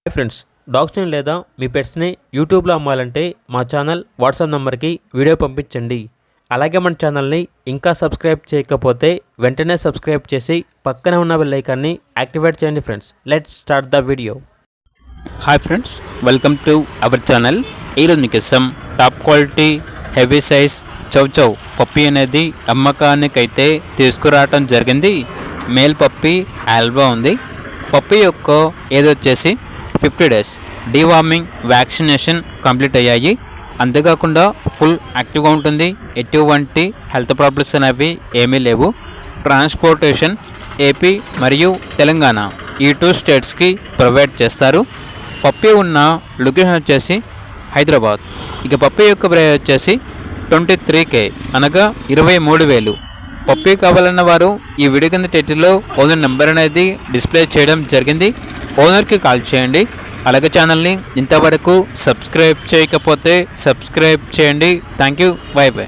Hi friends, డాగ్స్ని లేదా మీ పెట్స్ని యూట్యూబ్లో అమ్మాలంటే మా ఛానల్ వాట్సాప్ నెంబర్కి వీడియో పంపించండి. అలాగే మన ఛానల్ని ఇంకా సబ్స్క్రైబ్ చేయకపోతే వెంటనే సబ్స్క్రైబ్ చేసి పక్కనే ఉన్న బెల్ ఐకాన్ని యాక్టివేట్ చేయండి. Friends, let's start the video. Hi friends, welcome to our channel. ఈరోజు మీకోసం top quality heavy size chow chow puppy అనేది అమ్మకానికైతే తీసుకురావటం జరిగింది. మేల్ పప్పీ ఆల్బా ఉంది. పప్పీ యొక్క ఏజ్ వచ్చేసి 50 days. డీవార్మింగ్ వ్యాక్సినేషన్ కంప్లీట్ అయ్యాయి. అంతేకాకుండా ఫుల్ యాక్టివ్గా ఉంటుంది. ఎటువంటి హెల్త్ ప్రాబ్లమ్స్ అనేవి ఏమీ లేవు. ట్రాన్స్పోర్టేషన్ ఏపీ మరియు తెలంగాణ ఈ 2 స్టేట్స్కి ప్రొవైడ్ చేస్తారు. పప్పీ ఉన్న లొకేషన్ వచ్చేసి హైదరాబాద్. ఇక పప్పీ యొక్క ప్రైస్ వచ్చేసి 23K అనగా 23,000. పప్పీ కావాలన్న వారు ఈ వీడియో కింద టైటిల్లో ఓనర్ నెంబర్ అనేది డిస్ప్లే చేయడం జరిగింది. ఓనర్కి కాల్ చేయండి. అలాగే ఛానల్ని ఇంతవరకు సబ్స్క్రైబ్ చేయకపోతే సబ్స్క్రైబ్ చేయండి. Thank you. By by.